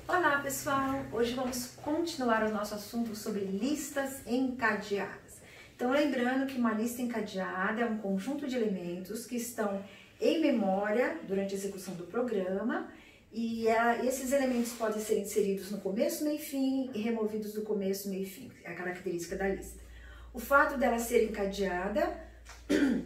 Olá pessoal, hoje vamos continuar o nosso assunto sobre listas encadeadas. Então lembrando que uma lista encadeada é um conjunto de elementos que estão em memória durante a execução do programa e esses elementos podem ser inseridos no começo, meio e fim e removidos do começo, meio e fim, é a característica da lista. O fato dela ser encadeada,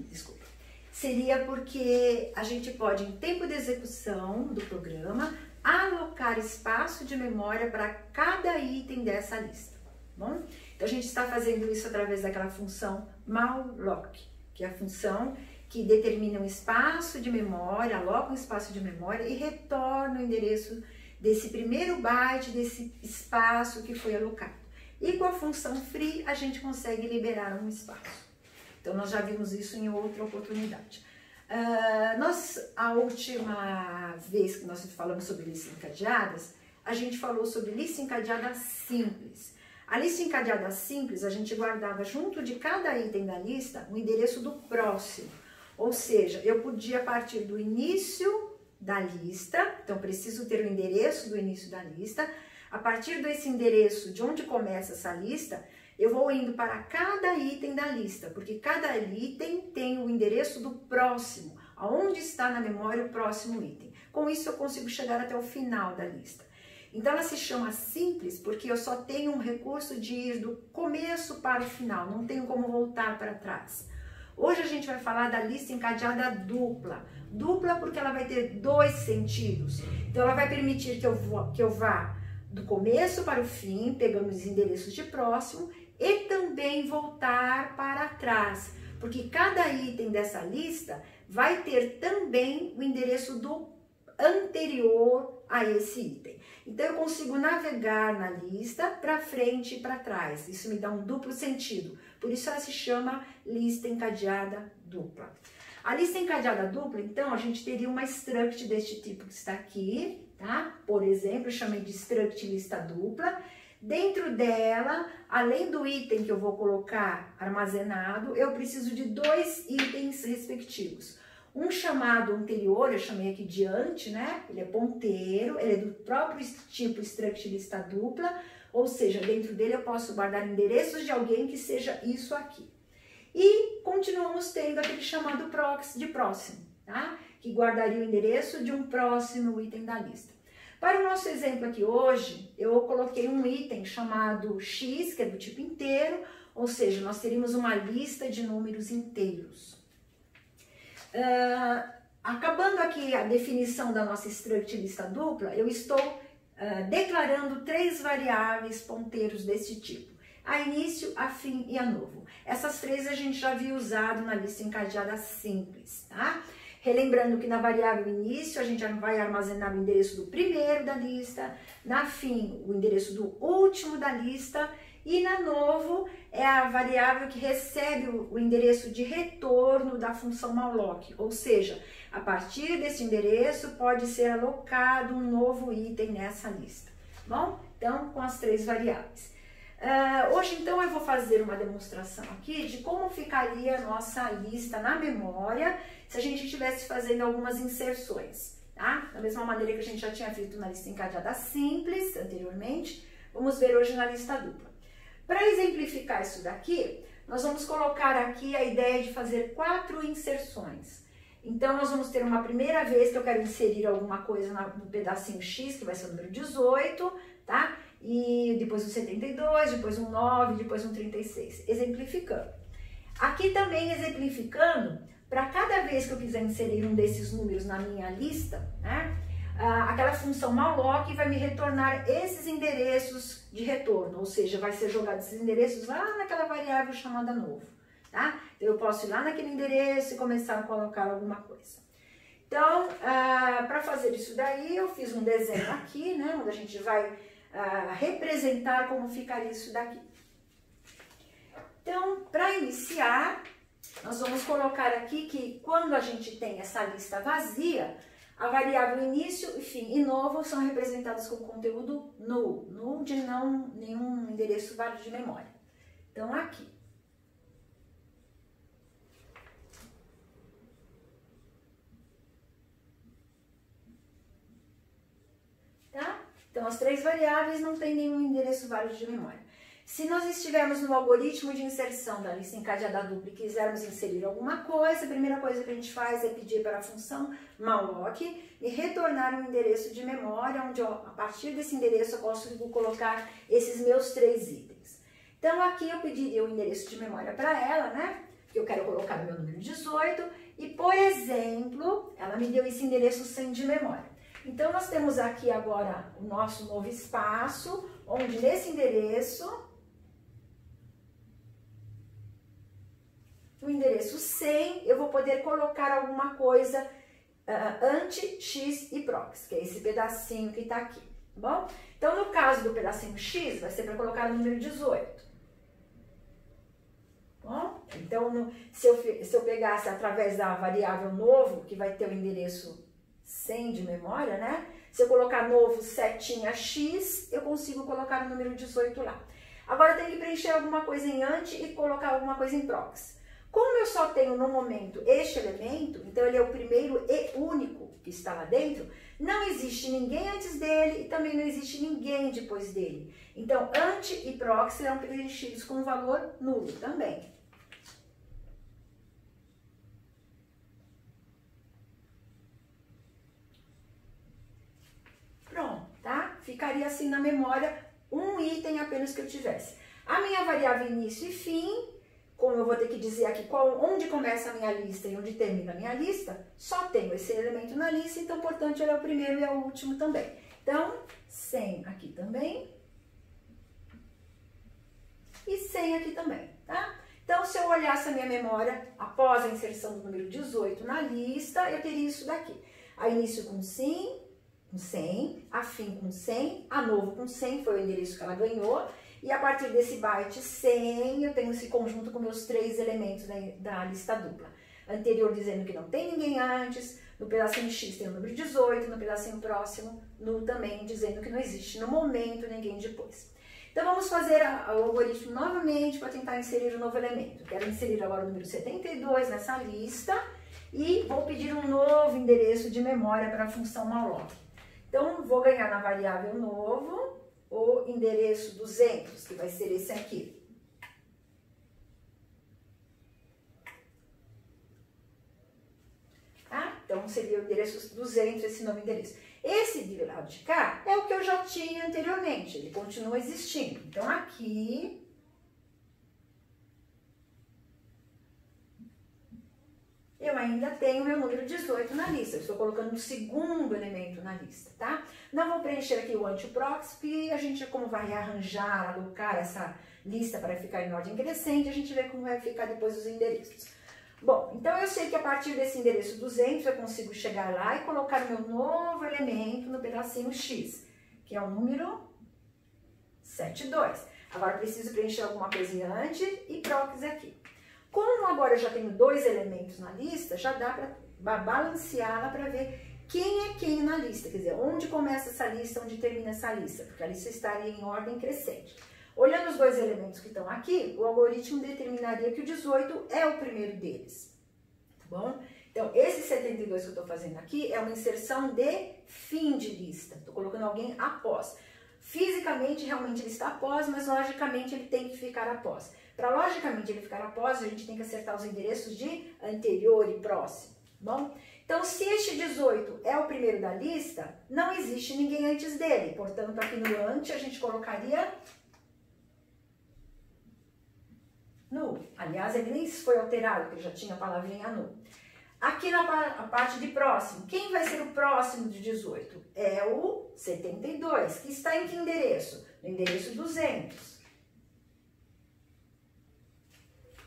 desculpa, seria porque a gente pode, em tempo de execução do programa, alocar espaço de memória para cada item dessa lista, bom? Então a gente está fazendo isso através daquela função malloc, que é a função que determina um espaço de memória, aloca um espaço de memória e retorna o endereço desse primeiro byte desse espaço que foi alocado. E com a função free a gente consegue liberar um espaço. Então nós já vimos isso em outra oportunidade. A última vez que nós falamos sobre listas encadeadas, a gente falou sobre lista encadeada simples. A lista encadeada simples, a gente guardava junto de cada item da lista o endereço do próximo. Ou seja, eu podia partir do início da lista, então preciso ter o endereço do início da lista. A partir desse endereço, de onde começa essa lista, eu vou indo para cada item da lista, porque cada item tem o endereço do próximo, aonde está na memória o próximo item. Com isso eu consigo chegar até o final da lista. Então ela se chama simples porque eu só tenho um recurso de ir do começo para o final, não tenho como voltar para trás. Hoje a gente vai falar da lista encadeada dupla. Dupla porque ela vai ter dois sentidos. Então ela vai permitir que eu vá do começo para o fim, pegando os endereços de próximo, e também voltar para trás, porque cada item dessa lista vai ter também o endereço do anterior a esse item. Então eu consigo navegar na lista para frente e para trás, isso me dá um duplo sentido, por isso ela se chama lista encadeada dupla. A lista encadeada dupla, então, a gente teria uma struct deste tipo que está aqui, tá? Por exemplo, eu chamei de struct lista dupla. Dentro dela, além do item que eu vou colocar armazenado, eu preciso de dois itens respectivos. Um chamado anterior, eu chamei aqui de ante, né? Ele é ponteiro, ele é do próprio tipo struct lista dupla, ou seja, dentro dele eu posso guardar endereços de alguém que seja isso aqui. E continuamos tendo aquele chamado proxy de próximo, tá? Que guardaria o endereço de um próximo item da lista. Para o nosso exemplo aqui hoje, eu coloquei um item chamado x, que é do tipo inteiro, ou seja, nós teríamos uma lista de números inteiros. Acabando aqui a definição da nossa struct lista dupla, eu estou declarando três variáveis ponteiros desse tipo. A início, a fim e a novo. Essas três a gente já havia usado na lista encadeada simples, tá? Relembrando que na variável início a gente vai armazenar o endereço do primeiro da lista, na fim o endereço do último da lista e na novo é a variável que recebe o endereço de retorno da função malloc, ou seja, a partir desse endereço pode ser alocado um novo item nessa lista. Bom, então com as três variáveis. Hoje então eu vou fazer uma demonstração aqui de como ficaria a nossa lista na memória se a gente estivesse fazendo algumas inserções, tá? Da mesma maneira que a gente já tinha feito na lista encadeada simples anteriormente, vamos ver hoje na lista dupla. Para exemplificar isso daqui, nós vamos colocar aqui a ideia de fazer 4 inserções. Então nós vamos ter uma primeira vez que eu quero inserir alguma coisa no pedacinho X, que vai ser o número 18, tá? E depois um 72, depois um 9, depois um 36, exemplificando. Aqui também exemplificando, para cada vez que eu quiser inserir um desses números na minha lista, né, aquela função malloc vai me retornar esses endereços de retorno, ou seja, vai ser jogado esses endereços lá naquela variável chamada novo, tá? Então eu posso ir lá naquele endereço e começar a colocar alguma coisa. Então, para fazer isso daí, eu fiz um desenho aqui, né, onde a gente vai representar como ficaria isso daqui. Então, para iniciar, nós vamos colocar aqui que quando a gente tem essa lista vazia, a variável início, fim e novo são representadas com conteúdo null de nenhum endereço válido de memória. Então, aqui. Então, as 3 variáveis não tem nenhum endereço válido de memória. Se nós estivermos no algoritmo de inserção da lista encadeada dupla e quisermos inserir alguma coisa, a primeira coisa que a gente faz é pedir para a função malloc me retornar um endereço de memória, onde a partir desse endereço eu consigo colocar esses meus 3 itens. Então, aqui eu pediria o endereço de memória para ela, né? Que eu quero colocar o meu número 18 e, por exemplo, ela me deu esse endereço 100 de memória. Então, nós temos aqui agora o nosso novo espaço, onde nesse endereço, no endereço 100, eu vou poder colocar alguma coisa anti x e prox, que é esse pedacinho que está aqui, tá bom? Então, no caso do pedacinho x, vai ser para colocar o número 18. Bom, então, se eu pegasse através da variável novo, que vai ter o endereço 100 de memória, né? Se eu colocar novo setinha x, eu consigo colocar o número 18 lá. Agora, eu tenho que preencher alguma coisa em anti e colocar alguma coisa em prox. Como eu só tenho no momento este elemento, então ele é o primeiro e único que está lá dentro, não existe ninguém antes dele e também não existe ninguém depois dele. Então, anti e prox serão preenchidos com um valor nulo também. Pronto, tá? Ficaria assim na memória um item apenas que eu tivesse. A minha variável início e fim, como eu vou ter que dizer aqui onde começa a minha lista e onde termina a minha lista, só tenho esse elemento na lista, então, portanto, ele é o primeiro e é o último também. Então, 100 aqui também. E 100 aqui também, tá? Então, se eu olhasse a minha memória, após a inserção do número 18 na lista, eu teria isso daqui. A início com 100, a fim com 100, a novo com 100, foi o endereço que ela ganhou. E a partir desse byte 100, eu tenho esse conjunto com meus 3 elementos da lista dupla. Anterior dizendo que não tem ninguém antes, no pedacinho X tem o número 18, no pedacinho próximo, no também dizendo que não existe no momento ninguém depois. Então vamos fazer o algoritmo novamente para tentar inserir um novo elemento. Quero inserir agora o número 72 nessa lista e vou pedir um novo endereço de memória para a função malloc. Então vou ganhar na variável novo o endereço 200, que vai ser esse aqui. Tá? Então, seria o endereço 200, esse novo endereço. Esse de lado de cá é o que eu já tinha anteriormente, ele continua existindo. Então, aqui, eu ainda tenho meu número 18 na lista. Eu estou colocando um segundo elemento na lista, tá? Não vou preencher aqui o anti-prox, porque a gente, como vai rearranjar, alocar essa lista para ficar em ordem crescente, a gente vê como vai ficar depois os endereços. Bom, então eu sei que a partir desse endereço 200 eu consigo chegar lá e colocar o meu novo elemento no pedacinho X, que é o número 72. Agora eu preciso preencher alguma coisa em anti e prox aqui. Como agora eu já tenho 2 elementos na lista, já dá para balanceá-la para ver quem é quem na lista, quer dizer, onde começa essa lista, onde termina essa lista, porque a lista estaria em ordem crescente. Olhando os 2 elementos que estão aqui, o algoritmo determinaria que o 18 é o primeiro deles, tá bom? Então, esse 72 que eu estou fazendo aqui é uma inserção de fim de lista, estou colocando alguém após. Fisicamente, realmente ele está após, mas logicamente ele tem que ficar após. Para logicamente ele ficar após, a gente tem que acertar os endereços de anterior e próximo, bom? Então, se este 18 é o primeiro da lista, não existe ninguém antes dele. Portanto, aqui no antes a gente colocaria null. Aliás, ele nem foi alterado, porque já tinha a palavrinha null. Aqui na parte de próximo, quem vai ser o próximo de 18? É o 72, que está em que endereço? No endereço 200.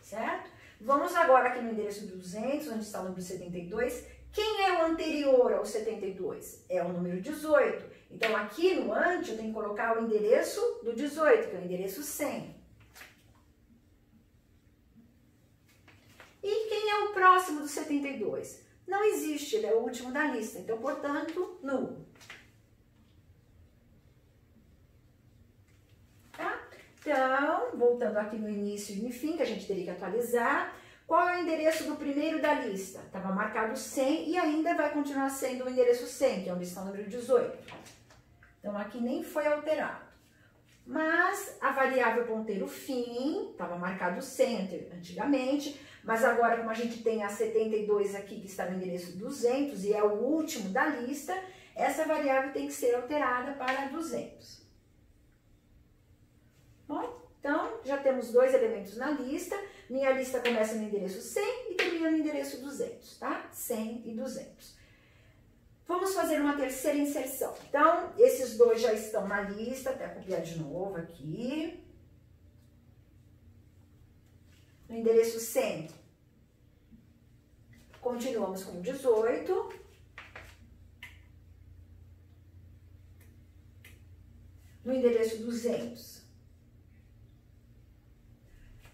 Certo? Vamos agora aqui no endereço 200, onde está o número 72. Quem é o anterior ao 72? É o número 18. Então, aqui no ante, eu tenho que colocar o endereço do 18, que é o endereço 100. E quem é o próximo do 72? Não existe, ele é o último da lista. Então, portanto, null. Tá? Então, voltando aqui no início e no fim, que a gente teria que atualizar. Qual é o endereço do primeiro da lista? Estava marcado 100 e ainda vai continuar sendo o endereço 100, que é onde está o número 18. Então, aqui nem foi alterado. Mas a variável ponteiro fim, estava marcado 100 antigamente, mas agora como a gente tem a 72 aqui que está no endereço 200 e é o último da lista, essa variável tem que ser alterada para 200. Bom, então já temos dois elementos na lista, minha lista começa no endereço 100 e termina no endereço 200, tá? 100 e 200. Vamos fazer uma terceira inserção. Então, esses dois já estão na lista, até copiar de novo aqui. No endereço 100, continuamos com 18. No endereço 200,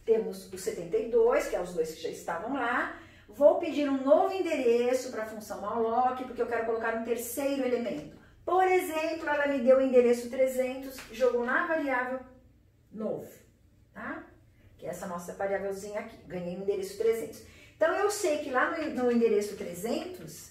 temos o 72, que é os dois que já estavam lá. Vou pedir um novo endereço para a função malloc, porque eu quero colocar um terceiro elemento. Por exemplo, ela me deu o endereço 300, jogou na variável novo, tá? Que é essa nossa variávelzinha aqui, ganhei o endereço 300. Então, eu sei que lá no endereço 300,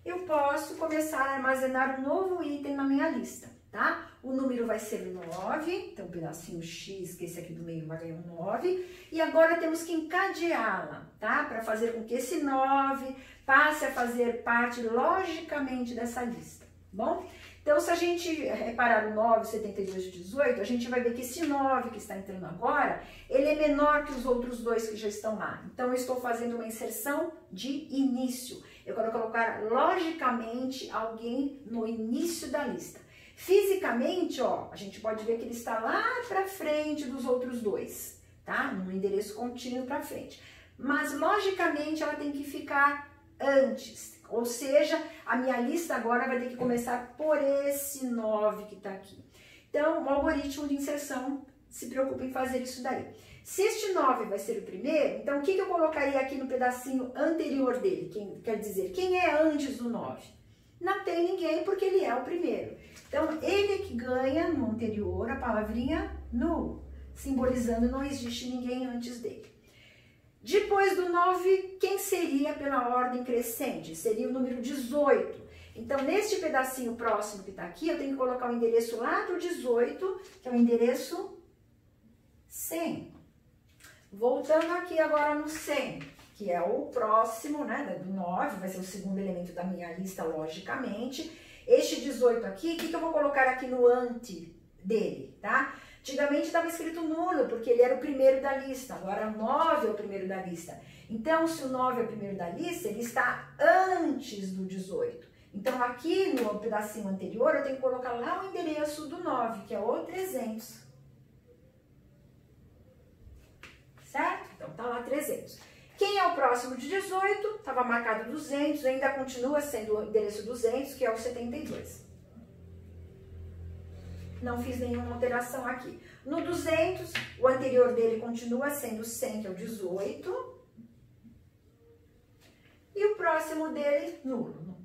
eu posso começar a armazenar um novo item na minha lista, tá? O número vai ser 9, então o pedacinho X, que esse aqui do meio vai ganhar um 9. E agora temos que encadeá-la, tá? Para fazer com que esse 9 passe a fazer parte logicamente dessa lista, bom? Então, se a gente reparar o 9, 72 e 18, a gente vai ver que esse 9 que está entrando agora, ele é menor que os outros dois que já estão lá. Então, eu estou fazendo uma inserção de início. Eu quero colocar logicamente alguém no início da lista. Fisicamente, ó, a gente pode ver que ele está lá para frente dos outros dois, tá? No endereço contínuo para frente. Mas, logicamente, ela tem que ficar antes. Ou seja, a minha lista agora vai ter que começar por esse 9 que está aqui. Então, o algoritmo de inserção se preocupa em fazer isso daí. Se este 9 vai ser o primeiro, então o que eu colocaria aqui no pedacinho anterior dele? Quer dizer, quem é antes do 9? Não tem ninguém porque ele é o primeiro. Então, ele é que ganha no anterior a palavrinha null, simbolizando não existe ninguém antes dele. Depois do 9, quem seria pela ordem crescente? Seria o número 18. Então, neste pedacinho próximo que está aqui, eu tenho que colocar o endereço lá do 18, que é o endereço 100. Voltando aqui agora no 100, que é o próximo, né, do 9, vai ser o segundo elemento da minha lista, logicamente. Este 18 aqui, o que eu vou colocar aqui no ante dele, tá? Antigamente estava escrito nulo, porque ele era o primeiro da lista, agora o 9 é o primeiro da lista. Então, se o 9 é o primeiro da lista, ele está antes do 18. Então, aqui no pedacinho anterior, eu tenho que colocar lá o endereço do 9, que é o 300. Certo? Então, tá lá 300. Quem é o próximo de 18? Estava marcado 200, ainda continua sendo o endereço 200, que é o 72. Não fiz nenhuma alteração aqui. No 200, o anterior dele continua sendo 100, que é o 18. E o próximo dele, nulo,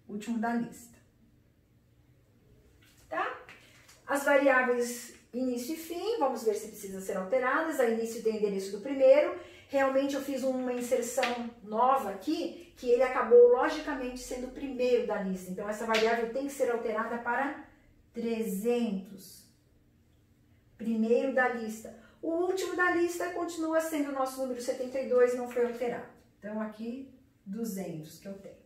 último da lista. Tá? As variáveis início e fim, vamos ver se precisam ser alteradas. A início tem o endereço do primeiro. Realmente eu fiz uma inserção nova aqui, que ele acabou logicamente sendo o primeiro da lista. Então, essa variável tem que ser alterada para 300. Primeiro da lista. O último da lista continua sendo o nosso número 72, não foi alterado. Então, aqui, 200 que eu tenho.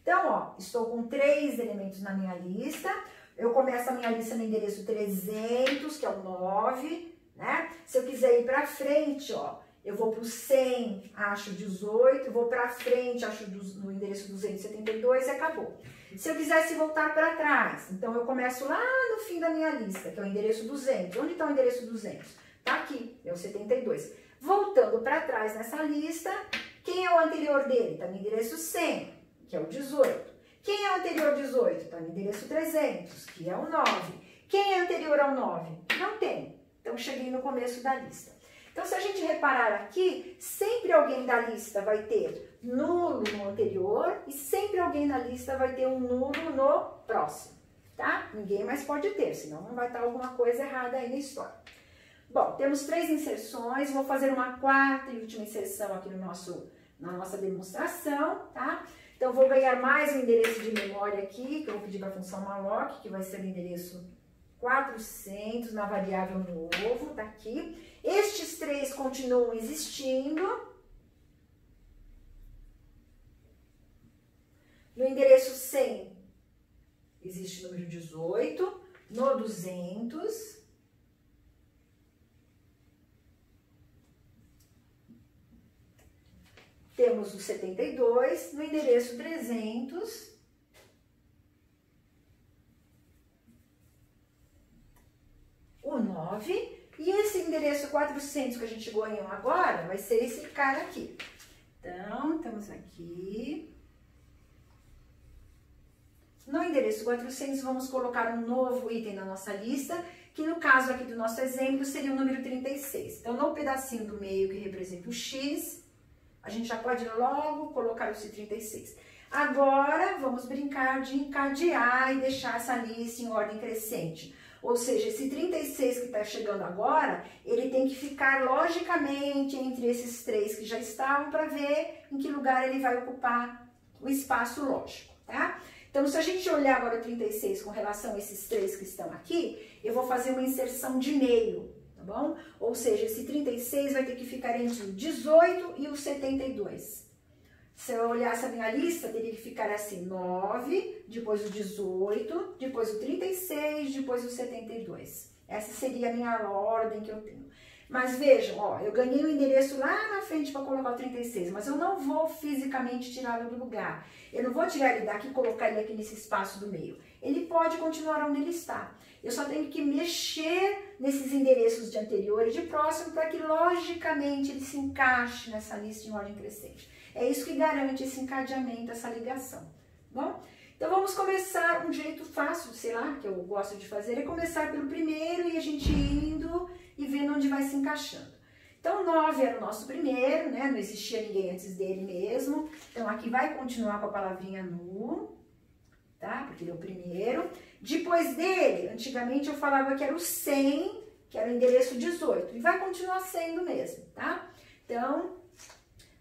Então, ó, estou com 3 elementos na minha lista. Eu começo a minha lista no endereço 300, que é o 9, né? Se eu quiser ir para frente, ó, eu vou para o 100, acho 18, vou para frente, acho no endereço 272 e acabou. Se eu quisesse voltar para trás, então eu começo lá no fim da minha lista, que é o endereço 200. Onde está o endereço 200? Está aqui, é o 72. Voltando para trás nessa lista, quem é o anterior dele? Está no endereço 100, que é o 18. Quem é o anterior 18? Está no endereço 300, que é o 9. Quem é anterior ao 9? Não tem. Então, cheguei no começo da lista. Então, se a gente reparar aqui, sempre alguém da lista vai ter nulo no anterior e sempre alguém da lista vai ter um nulo no próximo, tá? Ninguém mais pode ter, senão não vai estar alguma coisa errada aí na história. Bom, temos 3 inserções, vou fazer uma 4ª e última inserção aqui na nossa demonstração, tá? Então, vou ganhar mais um endereço de memória aqui, que eu vou pedir para a função malloc, que vai ser o endereço 400 na variável novo, tá aqui. Estes três continuam existindo. No endereço 100, existe o número 18. No 200, temos o 72. No endereço 300, o 9. E esse endereço 400 que a gente ganhou agora vai ser esse cara aqui. Então, estamos aqui. No endereço 400, vamos colocar um novo item na nossa lista, que no caso aqui do nosso exemplo seria o número 36. Então, no pedacinho do meio que representa o X, a gente já pode logo colocar esse 36. Agora, vamos brincar de encadear e deixar essa lista em ordem crescente. Ou seja, esse 36 que está chegando agora, ele tem que ficar logicamente entre esses três que já estavam para ver em que lugar ele vai ocupar o espaço lógico, tá? Então, se a gente olhar agora o 36 com relação a esses três que estão aqui, eu vou fazer uma inserção de meio, tá bom? Ou seja, esse 36 vai ter que ficar entre o 18 e o 72. Se eu olhasse a minha lista, teria que ficar assim, 9, depois o 18, depois o 36, depois o 72. Essa seria a minha ordem que eu tenho. Mas vejam, ó, eu ganhei o endereço lá na frente para colocar o 36, mas eu não vou fisicamente tirá-lo do lugar. Eu não vou tirar ele daqui e colocar ele aqui nesse espaço do meio. Ele pode continuar onde ele está. Eu só tenho que mexer nesses endereços de anterior e de próximo para que, logicamente, ele se encaixe nessa lista em ordem crescente. É isso que garante esse encadeamento, essa ligação. Bom? Então, vamos começar um jeito fácil, sei lá, que eu gosto de fazer, é começar pelo primeiro e a gente indo e vendo onde vai se encaixando. Então, 9 era o nosso primeiro, né? Não existia ninguém antes dele mesmo. Então, aqui vai continuar com a palavrinha nu, tá? Porque ele é o primeiro. Depois dele, antigamente eu falava que era o 100, que era o endereço 18. E vai continuar sendo mesmo, tá? Então,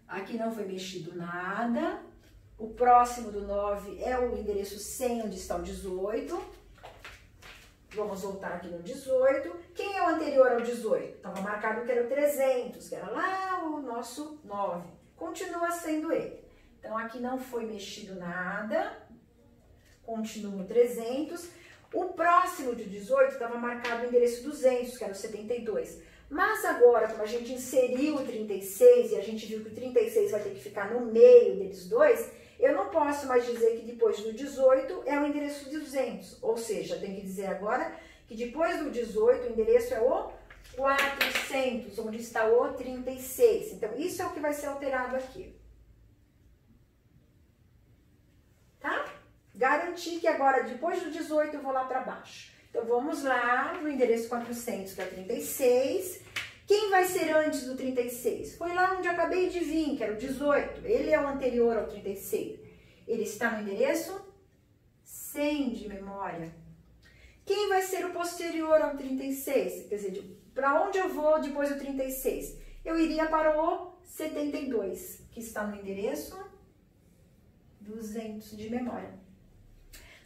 aqui não foi mexido nada. O próximo do 9 é o endereço 100, onde está o 18. Vamos voltar aqui no 18. Quem é o anterior ao 18? Estava marcado que era o 300, que era lá o nosso 9. Continua sendo ele. Então, aqui não foi mexido nada. Continua o 300. O próximo de 18 estava marcado o endereço 200, que era o 72. Mas agora, como a gente inseriu o 36 e a gente viu que o 36 vai ter que ficar no meio deles dois, eu não posso mais dizer que depois do 18 é o endereço 200. Ou seja, tem que dizer agora que depois do 18 o endereço é o 400, onde está o 36. Então, isso é o que vai ser alterado aqui. Tá? Garantir que agora, depois do 18, eu vou lá para baixo. Então, vamos lá no endereço 400, que é 36. Quem vai ser antes do 36? Foi lá onde eu acabei de vir, que era o 18. Ele é o anterior ao 36. Ele está no endereço 100 de memória. Quem vai ser o posterior ao 36? Quer dizer, para onde eu vou depois do 36? Eu iria para o 72, que está no endereço 200 de memória.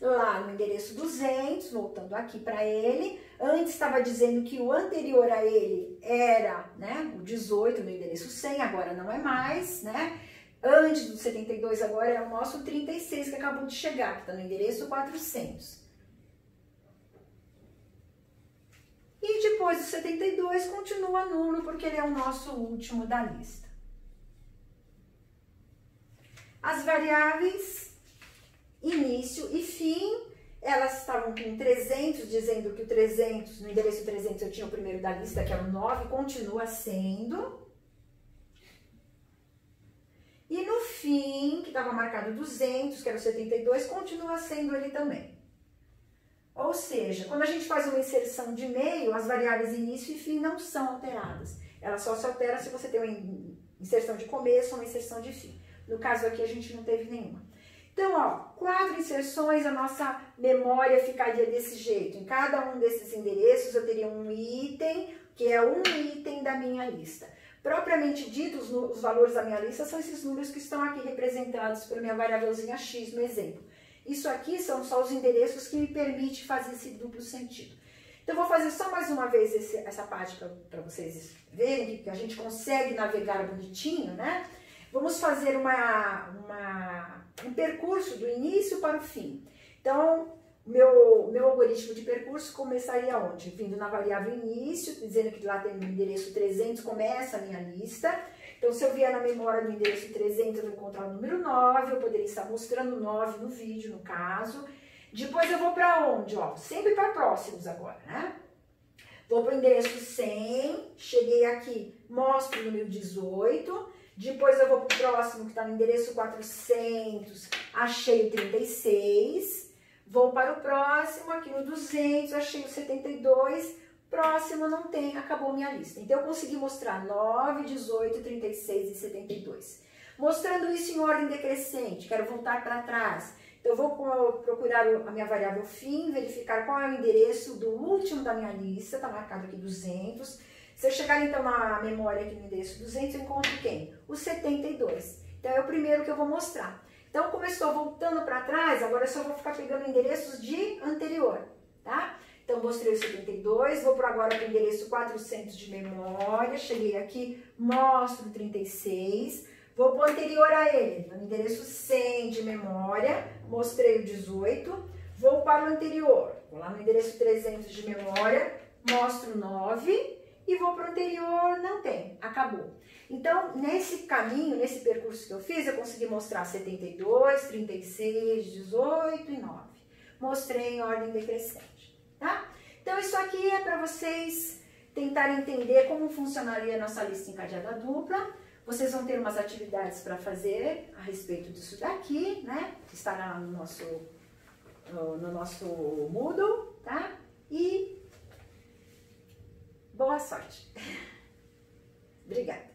Lá no endereço 200, voltando aqui para ele, antes estava dizendo que o anterior a ele era, né, o 18 no endereço 100, agora não é mais, né? Antes do 72 agora é o nosso 36 que acabou de chegar, que está no endereço 400. E depois do 72 continua nulo, porque ele é o nosso último da lista. As variáveis início e fim, elas estavam com 300, dizendo que o 300, no endereço 300 eu tinha o primeiro da lista, que era o 9, continua sendo. E no fim, que estava marcado 200, que era o 72, continua sendo ele também. Ou seja, quando a gente faz uma inserção de meio, as variáveis início e fim não são alteradas. Elas só se alteram se você tem uma inserção de começo ou uma inserção de fim. No caso aqui, a gente não teve nenhuma. Então, ó, 4 inserções, a nossa memória ficaria desse jeito. Em cada um desses endereços, eu teria um item, que é um item da minha lista. Propriamente ditos, os valores da minha lista são esses números que estão aqui representados pela minha variávelzinha x no exemplo. Isso aqui são só os endereços que me permitem fazer esse duplo sentido. Então, eu vou fazer só mais uma vez essa parte para vocês verem que a gente consegue navegar bonitinho, né? Vamos fazer um percurso do início para o fim. Então, meu algoritmo de percurso começaria onde? Vindo na variável início, dizendo que lá tem o endereço 300, começa a minha lista. Então, se eu vier na memória do endereço 300, eu vou encontrar o número 9, eu poderia estar mostrando 9 no vídeo, no caso. Depois eu vou para onde? Ó, sempre para próximos agora, né? Vou para o endereço 100, cheguei aqui, mostro o número 18. Depois eu vou para o próximo, que está no endereço 400, achei o 36. Vou para o próximo, aqui no 200, achei o 72. Próximo não tem, acabou minha lista. Então, eu consegui mostrar 9, 18, 36 e 72. Mostrando isso em ordem decrescente, quero voltar para trás. Então, eu vou procurar a minha variável fim, verificar qual é o endereço do último da minha lista, está marcado aqui 200. Se eu chegar, então, na memória aqui no endereço 200, eu encontro quem? O 72. Então, é o primeiro que eu vou mostrar. Então, como eu estou voltando para trás, agora eu só vou ficar pegando endereços de anterior, tá? Então, mostrei o 72, vou agora para o endereço 400 de memória, cheguei aqui, mostro o 36, vou para o anterior a ele, no endereço 100 de memória, mostrei o 18, vou para o anterior, vou lá no endereço 300 de memória, mostro o 9 e vou para o anterior, não tem, acabou. Então, nesse caminho, nesse percurso que eu fiz, eu consegui mostrar 72, 36, 18 e 9. Mostrei em ordem decrescente, tá? Então, isso aqui é para vocês tentarem entender como funcionaria a nossa lista encadeada dupla. Vocês vão ter umas atividades para fazer a respeito disso daqui, né? Que estará no nosso Moodle, tá? E boa sorte. Obrigada.